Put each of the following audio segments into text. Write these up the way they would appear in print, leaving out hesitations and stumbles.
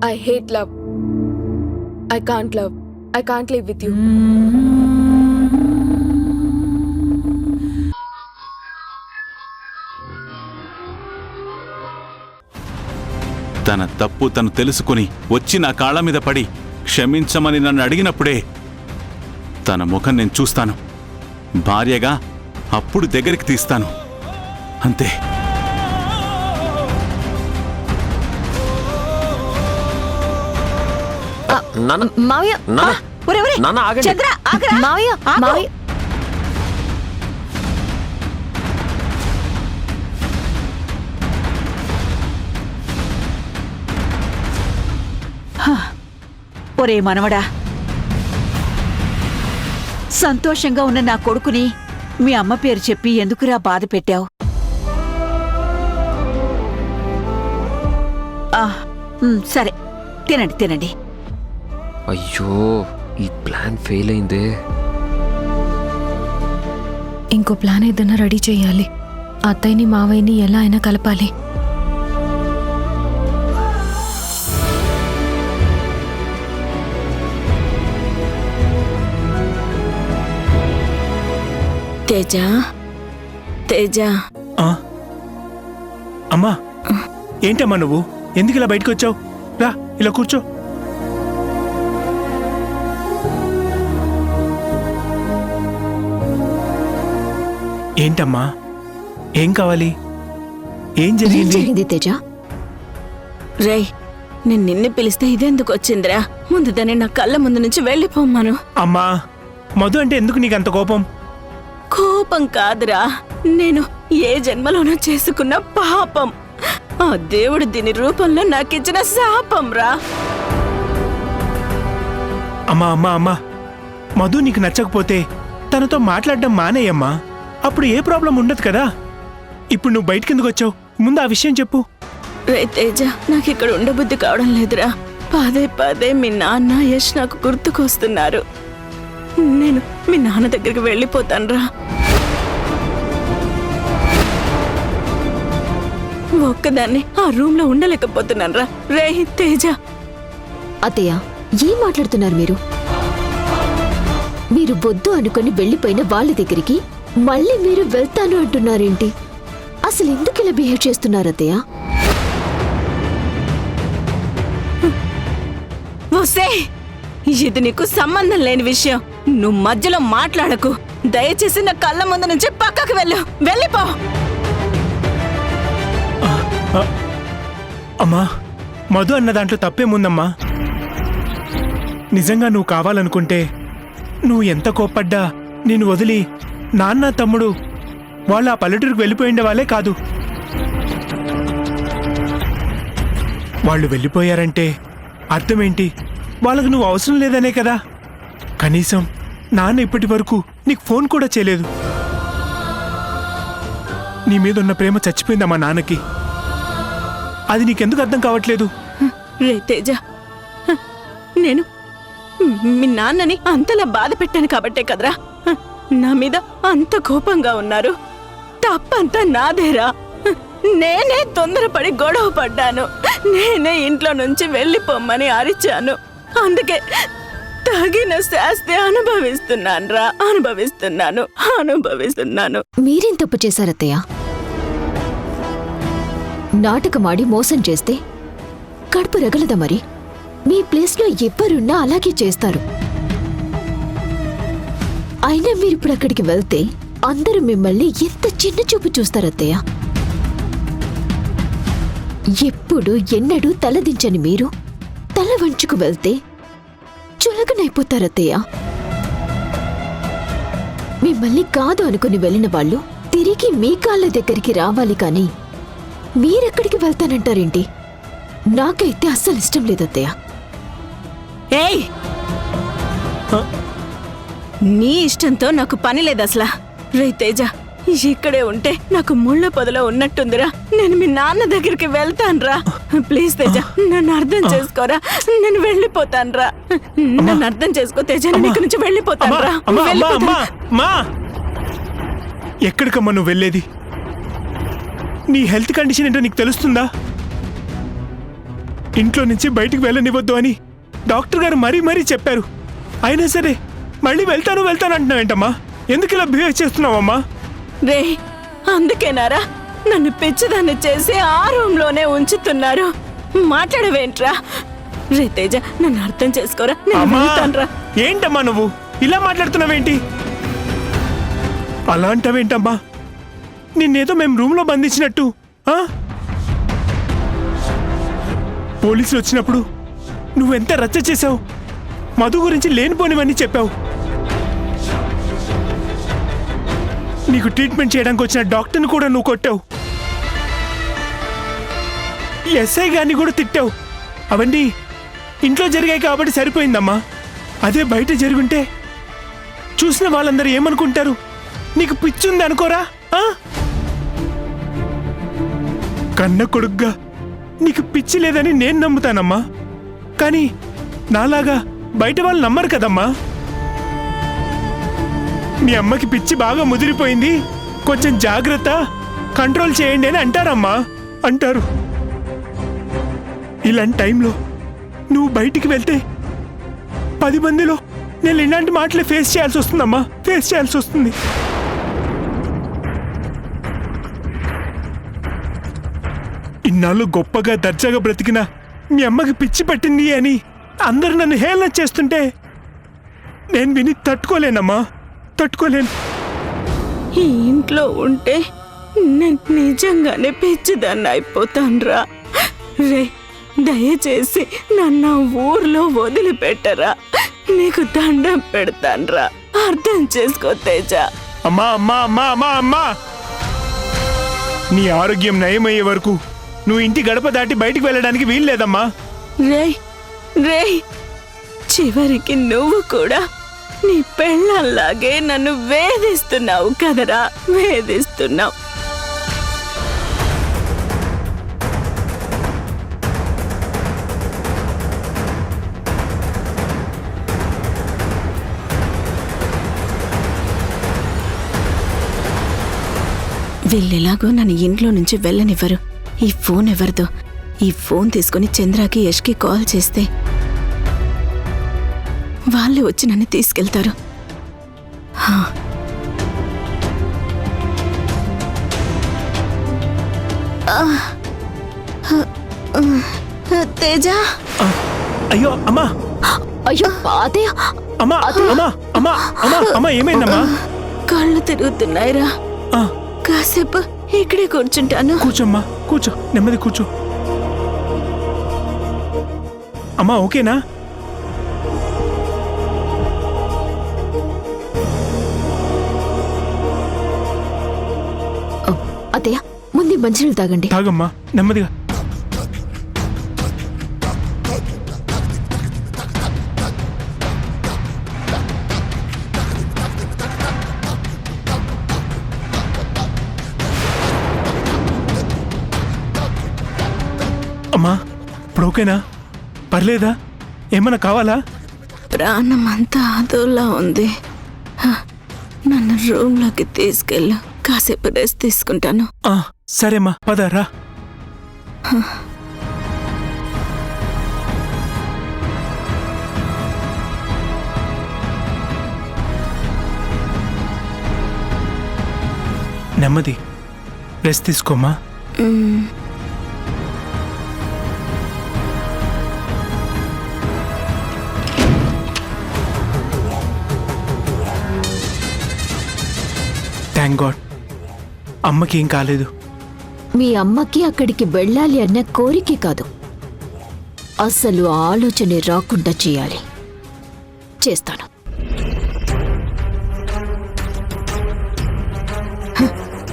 I hate love. I can't love. I can't live with you. తన తప్పు తను తెలుసుకుని వచ్చి నా కాళ్ళ మీద పడి క్షమించమని నన్ను అడిగినప్పుడే తన ముఖం నేను చూస్తాను. భార్యగా అప్పుడు దగ్గరికి తీస్తాను. అంతే. మావయ్య చంద్ర మావయ్య మావయ్య ఒరే మనవడా, సంతోషంగా ఉన్న నా కొడుకుని మీ అమ్మ పేరు చెప్పి ఎందుకురా బాధ పెట్టావు? సరే, తినండి తినండి. అయ్యో, ఈ ప్లాన్ ఫెయిల్ అయిందే. ఇంకో ప్లాన్ ఏదైనా రెడీ చెయ్యాలి. అత్తయ్యని మావయ్యని ఎలా అయినా కలపాలి. తేజ, తేజ. అమ్మా, ఏంటమ్మా నువ్వు? ఎందుకు ఇలా బయటకు వచ్చావు? రా, ఇలా కూర్చో. ఏంటమ్మా, ఏం కావాలి? ఏం జరిగింది తేజ? రేయ్, నేను నిన్ను పిలిస్తే ఇదెందుకు వచ్చిందిరా? ముందు దాన్ని నా కళ్ళ ముందు నుంచి వెళ్ళిపోమ్మను. అమ్మా, మధు అంటే ఎందుకు నీకు అంత కోపం? కోపం కాదురా, నేను ఏ జన్మలోనూ చేసుకున్న పాపం. ఆ దేవుడు దీని రూపంలో నాకిచ్చిన శాపం రా. అమ్మా అమ్మా అమ్మా, మధు నీకు నచ్చకపోతే తనతో మాట్లాడడం మానేయమ్మా. అప్పుడు ఏ ప్రాబ్లం ఉండదు కదా. ఇప్పుడు నువ్వు బయటకెందుకు వచ్చావు? ముందు ఆ విషయం చెప్పు. రే తేజ, నాకు ఇక్కడ ఉండబుద్ధి కావడం లేదురా. పదే పదే మీ నాన్న యష్ నాకు గుర్తుకొస్తున్నారు. నేను మీ నాన్న దగ్గరికి వెళ్ళిపోతానురా. ఒక్కదాన్ని ఆ రూమ్ లో ఉండలేకపోతున్నాను రా. రే తేజ. అత్తయ్య, ఏం మాట్లాడుతున్నారు మీరు? మీరు వద్దు అనుకుని వెళ్ళిపోయిన వాళ్ళ దగ్గరికి మళ్ళీ మీరు వెళ్తాను అంటున్నారేంటి? అసలు ఎందుకు ఇలా బిహేవ్ చేస్తున్నారు అత్తయ్య? ఓసే, ఇది నీకు సంబంధం లేని విషయం. నువ్వు మధ్యలో మాట్లాడకు. దయచేసి నా కళ్ళ ముందు నుంచి పక్కకు వెళ్ళిపో. అమ్మా, మధు అన్న దాంట్లో తప్పేముందమ్మా? నిజంగా నువ్వు కావాలనుకుంటే నువ్వు ఎంత కోప్పడ్డా నేను వదిలి నాన్న తమ్ముడు వాళ్ళు ఆ పల్లెటూరుకు వెళ్ళిపోయిండే వాళ్ళే కాదు. వాళ్ళు వెళ్ళిపోయారంటే అర్థమేంటి? వాళ్ళకు నువ్వు అవసరం లేదనే కదా. కనీసం నాన్న ఇప్పటి వరకు నీకు ఫోన్ కూడా చేయలేదు. నీ మీద ఉన్న ప్రేమ చచ్చిపోయిందమ్మా నాన్నకి. అది నీకెందుకు అర్థం కావట్లేదు? రే తేజ, నేను మీ నాన్నని అంతలా బాధ పెట్టాను కాబట్టే కదరా నా మీద అంత కోపంగా ఉన్నారు. తప్పంతా నాదేరా. నేనే తొందరపడి గొడవ పడ్డాను. నేనే ఇంట్లో నుంచి వెళ్ళిపోమ్మని అరిచాను. అందుకే తగిన శాస్తి అనుభవిస్తున్నాను. మీరేం తప్పు చేశారత్తయ్య? నాటకమాడి మోసం చేస్తే కడుపు రగలదా మరి? మీ ప్లేస్లో ఎవ్వరున్నా అలాగే చేస్తారు. అయినా మీరిప్పుడు అక్కడికి వెళ్తే అందరూ మిమ్మల్ని ఎంత చిన్న చూపు చూస్తారత్తయ్య. ఎప్పుడు ఎన్నడూ తలదించని మీరు తల వంచుకు వెళ్తే చులకనైపోతారత్తయ్య. మిమ్మల్ని కాదు అనుకుని వెళ్ళిన వాళ్ళు తిరిగి మీ కాళ్ళ దగ్గరికి రావాలి కానీ మీరెక్కడికి వెళ్తానంటారేంటి? నాకైతే అస్సలు ఇష్టం లేదత్తయ్య. ఏయ్, నీ ఇష్టంతో నాకు పని లేదు అసలు. రే తేజ, ఇక్కడే ఉంటే నాకు ముళ్ళ పొదలో ఉన్నట్టుందిరా. నేను మీ నాన్న దగ్గరికి వెళ్తానురా. ప్లీజ్ తేజ, నన్ను అర్థం చేసుకోరా. నేను వెళ్ళిపోతానురా. నన్ను అర్థం చేసుకో తేజ, నేను ఇక్కడి నుంచి వెళ్ళిపోతానురా. ఎక్కడికమ్మా నువ్వు వెళ్ళేది? నీ హెల్త్ కండిషన్ ఏంటో నీకు తెలుస్తుందా? ఇంట్లో నుంచి బయటికి వెళ్ళనివ్వద్దు అని డాక్టర్ గారు మరీ చెప్పారు. అయినా సరే మళ్ళీ వెళ్తాను అంటున్నావేంటమ్మా? ఎందుకు ఇలా బిహేవ్ చేస్తున్నావమ్మా? రే, అందుకేనారా నన్ను పిచ్చిదాన్ని చేసి ఆ రూమ్లోనే ఉంచుతున్నారు? మాట్లాడవేంట్రా? రే తేజ, నన్ను అర్థం చేసుకోరా. నేను అమ్మా, వెళ్తానురా. ఏంటమ్మా నువ్వు ఇలా మాట్లాడుతున్నావేంటి? అలా అంటావేంటమ్మా? నిన్నేదో మేము రూమ్లో బంధించినట్టు. పోలీసులు వచ్చినప్పుడు నువ్వెంత రచ్చ చేశావు. మధు గురించి లేనిపోనివన్నీ చెప్పావు. నీకు ట్రీట్మెంట్ చేయడానికి వచ్చిన డాక్టర్ని కూడా నువ్వు కొట్టావు. ఎస్ఐ గారిని కూడా తిట్టావు. అవన్నీ ఇంట్లో జరిగాయి కాబట్టి సరిపోయిందమ్మా. అదే బయట జరుగుంటే చూసిన వాళ్ళందరూ ఏమనుకుంటారు? నీకు పిచ్చుంది అనుకోరా? కన్న కొడుగ్గా నీకు పిచ్చి లేదని నేను నమ్ముతానమ్మా. కానీ నాలాగా బయట వాళ్ళు నమ్మరు కదమ్మా. మీ అమ్మకి పిచ్చి బాగా ముదిరిపోయింది, కొంచెం జాగ్రత్త, కంట్రోల్ చేయండి అని అంటారమ్మా, అంటారు. ఇలాంటి టైంలో నువ్వు బయటికి వెళ్తే 10 మందిలో నేను ఇలాంటి మాటలే ఫేస్ చేయాల్సి వస్తుందమ్మా, ఫేస్ చేయాల్సి వస్తుంది. ఇన్నాళ్ళు గొప్పగా దర్జాగా బ్రతికిన మీ అమ్మకి పిచ్చి పట్టింది అని అందరు నన్ను హేళన చేస్తుంటే నేను విని తట్టుకోలేనమ్మా, తట్టుకోలేను. ఈ ఇంట్లో ఉంటే నేను నిజంగానే పిచ్చిదాన్ని అయిపోతాన్రా. రే, దయచేసి నన్ను ఊర్లో వదిలిపెట్టరా. నీకు దండం పెడతాన్రా. అర్థం చేసుకో తేజ. అమ్మా అమ్మా అమ్మా అమ్మా అమ్మా, నీ ఆరోగ్యం నయమయ్యే వరకు నువ్వు ఇంటి గడప దాటి బయటికి వెళ్ళడానికి వీల్లేదమ్మా. రేయ్ రేయ్, చివరికి నువ్వు కూడా నీ పెళ్ళంలాగే నన్ను వేధిస్తున్నావు కదరా, వేధిస్తున్నావు. వీళ్ళెలాగో నన్ను ఇంట్లో నుంచి వెళ్ళనివ్వరు. ఈ ఫోన్ ఎవరిదో? ఈ ఫోన్ తీసుకుని చంద్రకి, యష్కి కాల్ చేస్తే వాళ్ళే వచ్చి నన్ను తీసుకెళ్తారు. తేజ, అయ్యో అమ్మా, అయ్యో అత్తయ్య, అమ్మా అమ్మా అమ్మా అమ్మా అమ్మా, ఏమైందమ్మా? కళ్ళు తిరుగుతున్నాయిరా. ఆ, కాసేపు ఇక్కడే కూర్చుంటాను. కూర్చోమ్మా, కూర్చో, నెమ్మది కూర్చో. అమ్మా ఓకేనా? అత్తయ్య ముందు మంచినీళ్ళు తాగండి. తాగమ్మా, నెమ్మదిగా. అమ్మా ఇప్పుడు ఓకేనా? పర్లేదా? ఏమన్నా కావాలా? ప్రాణం అంతా అదోలా ఉంది. నన్ను రూమ్లోకి తీసుకెళ్ళు, కాసేపు రెస్ట్ తీసుకుంటాను. సరేమ్మా, పదరా. నెమ్మది, రెస్ట్ తీసుకోమ్మా. థ్యాంక్ గాడ్, అమ్మకి ఏం కాలేదు. మీ అమ్మకి అక్కడికి వెళ్ళాలి అన్న కోరికే కాదు, అసలు ఆలోచనే రాకుండా చేయాలి. చేస్తాను.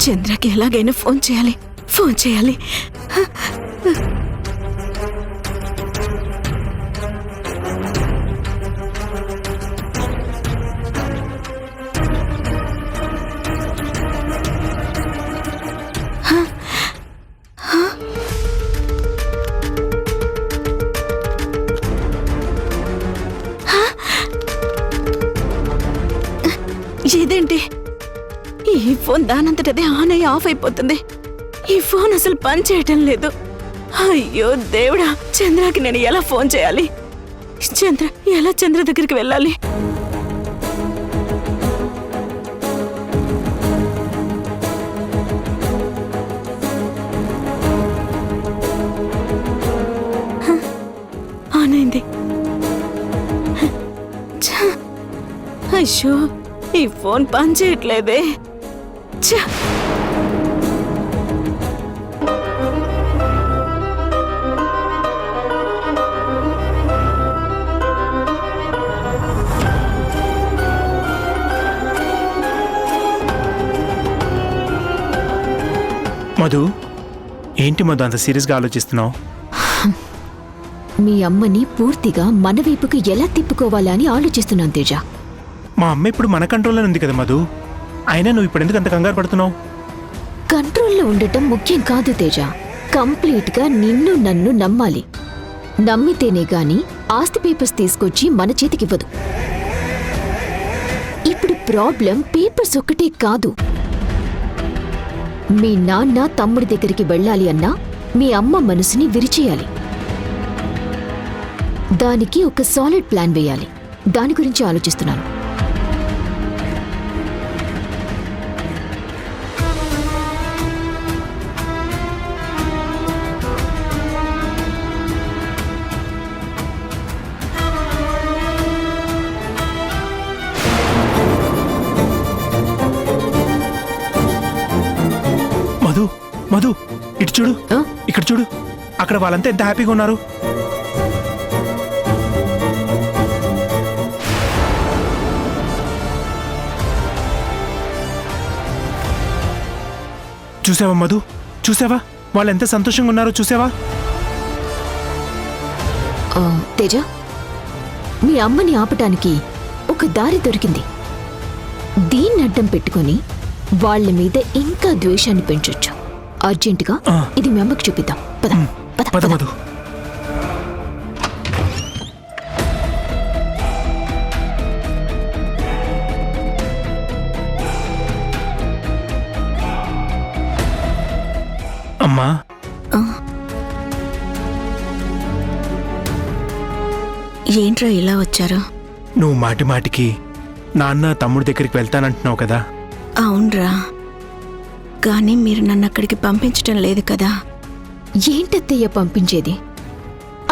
చంద్రకి ఎలాగైనా ఫోన్ చేయాలి, ఫోన్ చేయాలి. ఇదేంటి? ఈ ఫోన్ దానంతటదే ఆన్ అయ్యి ఆఫ్ అయిపోతుంది. ఈ ఫోన్ అసలు పని చేయటం లేదు. అయ్యో దేవుడా, చంద్రకి నేను ఎలా ఫోన్ చేయాలి? ఎలా చంద్ర దగ్గరికి వెళ్ళాలి? ఆనైంది. అయ్యో, ఈ ఫోన్ పని చేయట్లేదే. మధు, ఏంటి మధు అంత సీరియస్గా ఆలోచిస్తున్నావు? మీ అమ్మని పూర్తిగా మన వైపుకు ఎలా తిప్పుకోవాలా అని ఆలోచిస్తున్నాను తేజ. మా అమ్మ ఇప్పుడు మన కంట్రోల్లోనే ఉంది కదా మధు. అయినా నువ్వు ఇప్పుడు ఎందుకు అంత కంగారు పడుతున్నావు? కంట్రోల్లో ఉండటం ముఖ్యం కాదు తేజ. కంప్లీట్గా నిన్ను నన్ను నమ్మాలి. నమ్మితేనే గాని ఆస్తి పేపర్స్ తీసుకొచ్చి మన చేతికివ్వదు. ఇప్పుడు ప్రాబ్లం పేపర్స్ ఒక్కటే కాదు. మీ నాన్న తమ్ముడి దగ్గరికి వెళ్ళాలి అన్నా మీ అమ్మ మనసుని విరిచేయాలి. దానికి ఒక సాలిడ్ ప్లాన్ వేయాలి. దాని గురించి ఆలోచిస్తున్నాను. మధు, మధు, ఇటు చూడు, ఆ? ఇక్కడ చూడు. అక్కడ వాళ్ళంతా ఎంత హ్యాపీగా ఉన్నారు. చూసావా మధు, చూసావా వాళ్ళు ఎంత సంతోషంగా ఉన్నారో చూసావా? తేజ, మీ అమ్మని ఆపటానికి ఒక దారి దొరికింది. దీన్ని అడ్డం పెట్టుకుని వాళ్ళ మీద ఇంకా ద్వేషాన్ని పెంచొచ్చు. అర్జెంటుగా ఇది మీ అమ్మకి చూపిద్దాం. పద పద పద పద. మధు. అమ్మా, ఏంట్రా ఇలా వచ్చారు? నువ్వు మాటి మాటికి నాన్న తమ్ముడి దగ్గరికి వెళ్తానంటున్నావు కదా. అవునరా, కానీ మీరు నన్ను అక్కడికి పంపించటం లేదు కదా. ఏంటత్తయ్య పంపించేది?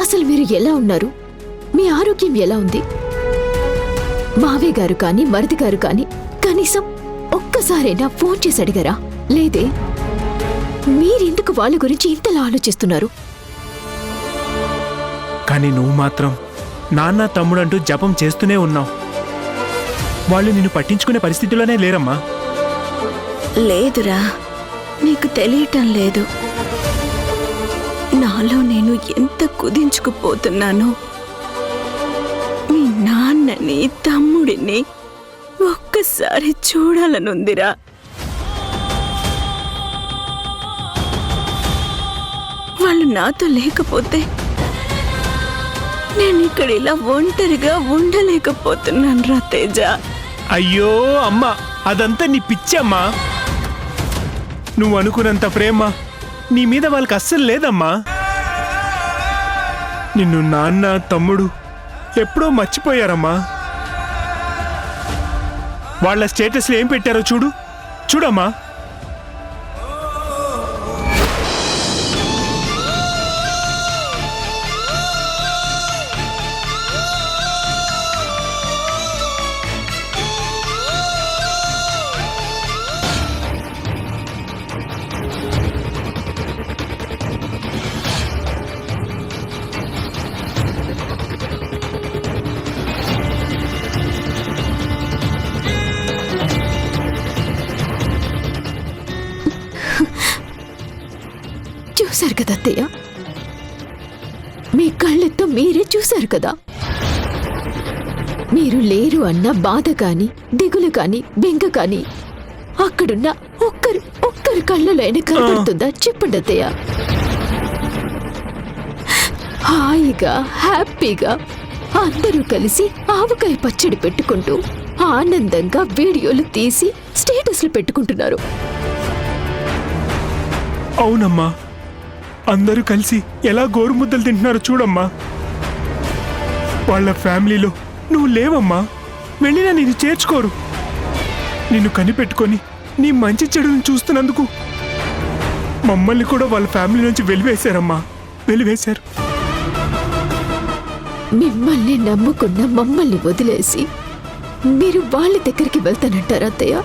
అసలు మీరు ఎలా ఉన్నారు? మీ ఆరోగ్యం ఎలా ఉంది? మావే గారు కానీ మరిది గారు కానీ కనీసం ఒక్కసారైనా ఫోన్ చేసి అడిగారా? లేదే. మీరెందుకు వాళ్ళ గురించి ఇంతలా ఆలోచిస్తున్నారు? కానీ నువ్వు మాత్రం నాన్న తమ్ముడు అంటూ జపం చేస్తూనే ఉన్నావు. వాళ్ళు నిన్ను పట్టించుకునే పరిస్థితిలోనే లేరమ్మా. లేదురా, నీకు తెలియటం లేదు. నాలో నేను ఎంత కుదించుకుపోతున్నానో. మీ నాన్నని తమ్ముడిని ఒక్కసారి చూడాలనుందిరా. వాళ్ళు నాతో లేకపోతే నేను ఇక్కడ ఇలా ఒంటరిగా ఉండలేకపోతున్నాను రా తేజ. అయ్యో అమ్మా, అదంతా నీ పిచ్చమ్మా. నువ్వు అనుకున్నంత ప్రేమ నీ మీద వాళ్ళకి అస్సలు లేదమ్మా. నిన్ను నాన్న తమ్ముడు ఎప్పుడో మర్చిపోయారమ్మా. వాళ్ళ స్టేటస్లో ఏం పెట్టారో చూడు, చూడమ్మా. చూశారు కదా అత్తయ్య, మీ కళ్ళతో మీరే చూశారు కదా. మీరు లేరు అన్న బాధ కాని దిగులు కాని బెంగ కాని అక్కడున్న ఒక్కరి కళ్ళలో అయినా కనపడుతుందా? చెప్పండి అత్తయ్య. హాయిగా హ్యాపీగా అందరూ కలిసి ఆవకాయ పచ్చడి పెట్టుకుంటూ ఆనందంగా వీడియోలు తీసి స్టేటస్లు పెట్టుకుంటున్నారు. అవునమ్మా, అందరూ కలిసి ఎలా గోరుముద్దలు తింటున్నారో చూడమ్మా. వాళ్ళ ఫ్యామిలీలో నువ్వు లేవమ్మా. వెళ్ళినా నిన్ను చేర్చుకోరు. నిన్ను కనిపెట్టుకొని నీ మంచి చెడును చూస్తున్నందుకు మమ్మల్ని కూడా వాళ్ళ ఫ్యామిలీ నుంచి వెలివేశారమ్మా, వెలివేశారు. మిమ్మల్ని నమ్ముకున్న మమ్మల్ని వదిలేసి మీరు వాళ్ళ దగ్గరికి వెళ్తానంటారా అత్తయ్య?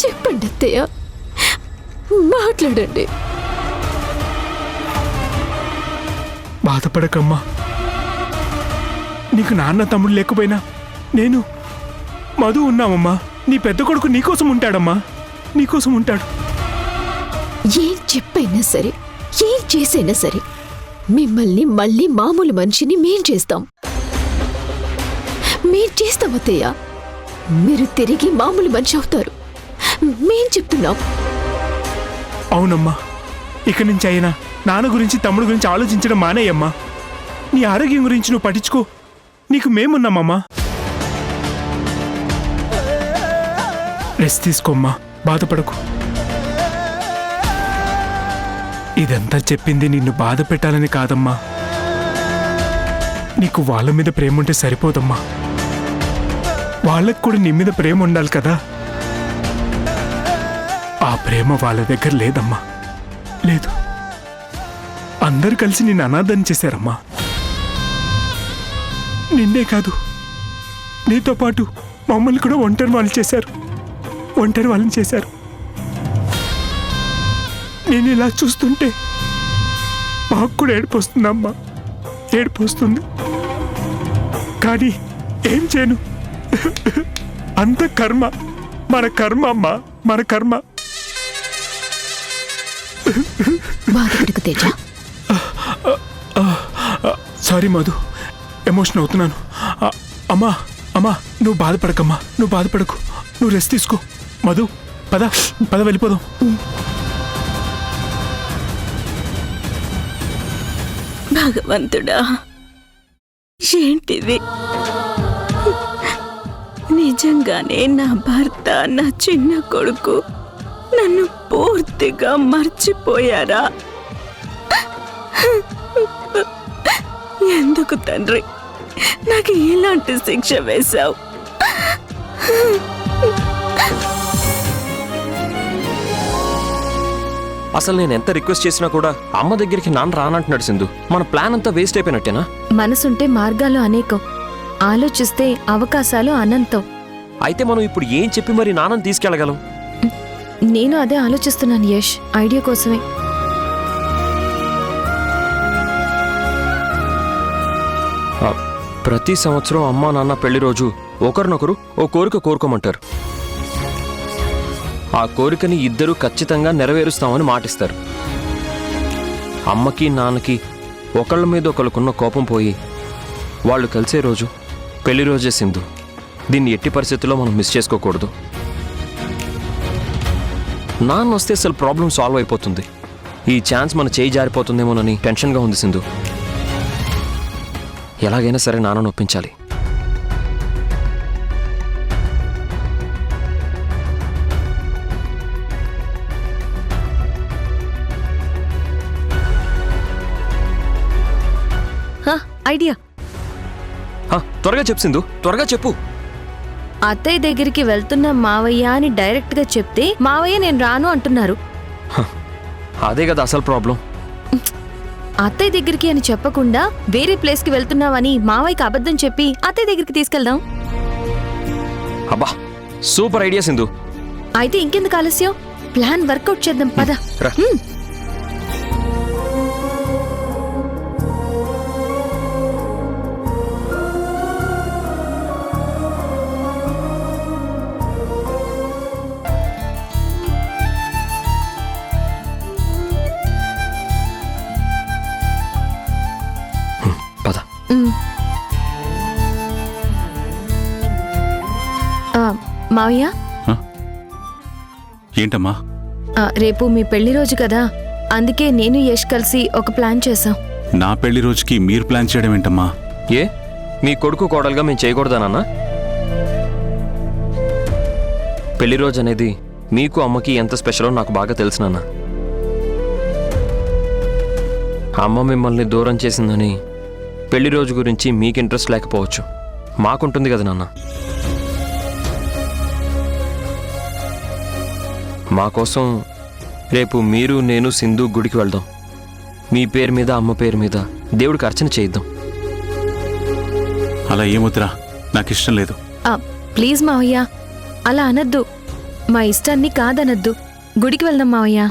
చెప్పండి అత్తయ్య, మాట్లాడండి. బాధపడకమ్మా. నీకు నాన్న తమ్ముడు లేకపోయినా నేను మధు ఉన్నామమ్మా. నీ పెద్ద కొడుకు నీకోసం ఉంటాడమ్మా, నీకోసం ఉంటాడు. ఏం చెప్పైనా సరే, ఏం చేసైనా సరే మిమ్మల్ని మళ్ళీ మామూలు మనిషిని మేం చేస్తాం. మేం చేస్తాం అత్తయ్య. మీరు తిరిగి మామూలు మనిషి అవుతారు. మేం చెప్తున్నాం. అవునమ్మా, ఇక నుంచి అయినా నాన్న గురించి తమ్ముడు గురించి ఆలోచించడం మానేయమ్మా. నీ ఆరోగ్యం గురించి నువ్వు పట్టించుకో. నీకు మేమున్నామమ్మా. రెస్ట్ తీసుకోమ్మా, బాధపడకు. ఇదంతా చెప్పింది నిన్ను బాధ పెట్టాలని కాదమ్మా. నీకు వాళ్ళ మీద ప్రేమ ఉంటే సరిపోదమ్మా. వాళ్ళకు కూడా నీ మీద ప్రేమ ఉండాలి కదా. ఆ ప్రేమ వాళ్ళ దగ్గర లేదమ్మా, లేదు. అందరు కలిసి నిన్ను అనాథని చేశారమ్మా. నిన్నే కాదు, నీతో పాటు మమ్మల్ని కూడా ఒంటరి వాళ్ళు చేశారు, ఒంటరి వాళ్ళని చేశారు. నేను ఇలా చూస్తుంటే మాకు కూడా ఏడుపు వస్తుందమ్మా, ఏడుపు వస్తుంది. కానీ ఏం చేయను, అంత కర్మ, మన కర్మ అమ్మా, మన కర్మ. బాధపడకు తేజ. సారీ మధు, ఎమోషన్ అవుతున్నాను. అమ్మా అమ్మా, నువ్వు బాధపడకమ్మా, నువ్వు బాధపడకు. నువ్వు రెస్ట్ తీసుకో. మధు, పద పద, వెళ్ళిపోదాం. భగవంతుడా, ఏంటిది? నిజంగానే నా భర్త, నా చిన్న కొడుకు నన్ను పూర్తిగా మర్చిపోయారా? ఎందుకు తండ్రి నాకు ఇలాంటి శిక్ష వేశావు? అసలు నేను ఎంత రిక్వెస్ట్ చేసినా కూడా అమ్మ దగ్గరికి నాన్న రానంటున్నాడు సింధు. మన ప్లాన్ అంతా వేస్ట్ అయిపోయినట్టేనా? మనసుంటే మార్గాలు అనేకం, ఆలోచిస్తే అవకాశాలు అనంతం. అయితే మనం ఇప్పుడు ఏం చెప్పి మరి నాన్నని తీసుకెళ్ళగలం? నేను అదే ఆలోచిస్తున్నాను యష్, ఐడియా కోసమే. ప్రతి సంవత్సరం అమ్మా నాన్న పెళ్లి రోజు ఒకరినొకరు ఓ కోరిక కోరుకోమంటారు. ఆ కోరికని ఇద్దరూ ఖచ్చితంగా నెరవేరుస్తామని మాటిస్తారు. అమ్మకి నాన్నకి ఒకళ్ళ మీద ఒకళ్ళకున్న కోపం పోయి వాళ్ళు కలిసే రోజు పెళ్లి రోజే సింధు. దీన్ని ఎట్టి పరిస్థితుల్లో మనం మిస్ చేసుకోకూడదు. నాన్న వస్తే అసలు ప్రాబ్లం సాల్వ్ అయిపోతుంది. ఈ ఛాన్స్ మన చేయి జారిపోతుందేమోనని టెన్షన్గా ఉంది సింధు. ఎలాగైనా సరే నాన్నను ఒప్పించాలి. ఐడియా. త్వరగా చెప్పు సింధు, త్వరగా చెప్పు. అత్తయ్య దగ్గరికి వెళ్తున్న మావయ్య అని డైరెక్ట్ గా చెప్తే మావయ్య నేను రాను అంటున్నారు. అదే కదా అసలు ప్రాబ్లం. అత్తయ్య దగ్గరికి అని చెప్పకుండా వేరే ప్లేస్ కి వెళ్తున్నావని మావయ్యకి అబద్ధం చెప్పి అత్తయ్య దగ్గరికి తీసుకెళ్దాం. అబ్బా, సూపర్ ఐడియా సింధు. అయితే ఇంకెందుకు ఆలస్యం, ప్లాన్ వర్కౌట్ చేద్దాం పద. రా. మావయ్య, ఏంటమ్మా? రేపు మీ పెళ్లి రోజు కదా, అందుకే నేను యష్ కలిసి ఒక ప్లాన్ చేశాం. నా పెళ్లి రోజుకి మీరు ప్లాన్ చేయడం ఏంటమ్మా? ఏ, మీ కొడుకు కోడలుగా మేము చేయకూడదానన్నా? పెళ్లి రోజు అనేది మీకు అమ్మకి ఎంత స్పెషలో నాకు బాగా తెలుసు నాన్న. అమ్మ మిమ్మల్ని దూరం చేసిందని పెళ్లి రోజు గురించి మీకు ఇంట్రెస్ట్ లేకపోవచ్చు, మాకుంటుంది కదా నాన్న. మా కోసం రేపు మీరు నేను సింధు గుడికి వెళ్దాం. మీ పేరు మీద అమ్మ పేరు మీద దేవుడికి అర్చన చేయిద్దాం. అలా ఏమొద్దురా, నాకు ఇష్టం లేదు. ప్లీజ్ మావయ్య, అలా అనద్దు. మా ఇష్టాన్ని కాదనద్దు. గుడికి వెళ్దాం మావయ్య.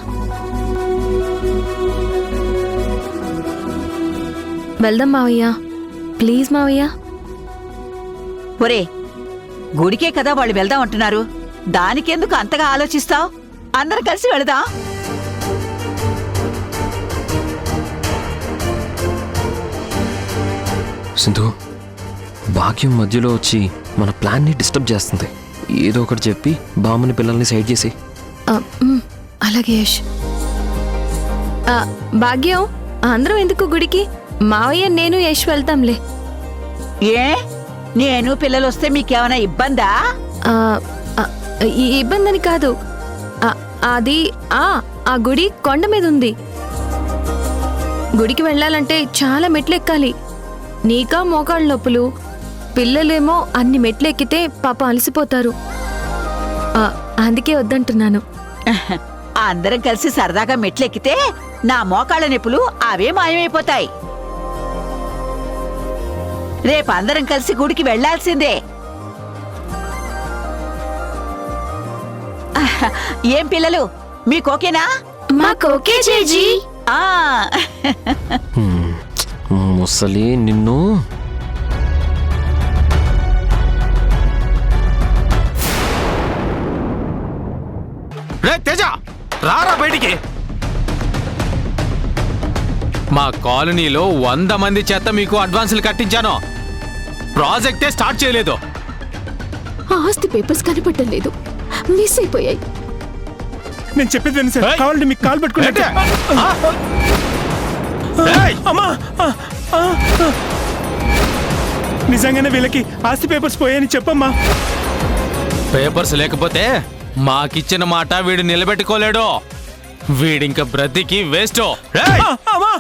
వెళ్దాం మావయ్య, ప్లీజ్ మావయ్య. ఒరే, గుడికే కదా వాళ్ళు వెళ్దాం అంటున్నారు, దానికెందుకు అంతగా ఆలోచిస్తావు? అందరం కలిసి వెళదాం. సింధు, భాగ్యం మధ్యలో వచ్చి మన ప్లాన్ని డిస్టర్బ్ చేస్తుంది. ఏదో ఒకటి చెప్పి బామ్మని పిల్లల్ని సైడ్ చేసి. అలాగే యష్. భాగ్యం, అందరం ఎందుకు గుడికి? మావయ్య నేను యష్ వెళ్తాంలే. ఏ, నేను పిల్లలు వస్తే మీకేమైనా ఇబ్బందా? ఈ ఇబ్బందని కాదు. అది ఆ గుడి కొండ మీద ఉంది. గుడికి వెళ్ళాలంటే చాలా మెట్లు ఎక్కాలి. నీకా మోకాళ్ళ నొప్పులు, పిల్లలేమో అన్ని మెట్లు ఎక్కితే పాప అలసిపోతారు. అందుకే వద్దంటున్నాను. అందరం కలిసి సరదాగా మెట్లెక్కితే నా మోకాళ్ళ నొప్పులు అవే మాయమైపోతాయి. రేపు అందరం కలిసి గుడికి వెళ్లాల్సిందే. ఏం పిల్లలు, మీకోకేనా? మాకోకే చేజీ. ముసలి నిన్ను. రే తేజ, రారా బయటికి. మా కాలనీలో 100 మంది చేత మీకు అడ్వాన్సులు కట్టించాను. ప్రాజెక్టే స్టార్ట్ చేయలేదు. ఆస్తి పేపర్స్ కనపడటం లేదు, మిస్ అయిపోయాయి. నేను చెప్పేది వినండి సార్, కావాలంటే మీకు కాల్ పెట్టుకుంటే. అమ్మా, నిజంగానే వీళ్ళకి ఆస్తి పేపర్స్ పోయాయని చెప్పమ్మా. పేపర్స్ లేకపోతే మాకిచ్చిన మాట వీడు నిలబెట్టుకోలేడు. వీడింక బ్రతికి వేస్ట్. అమ్మా, అమ్మా,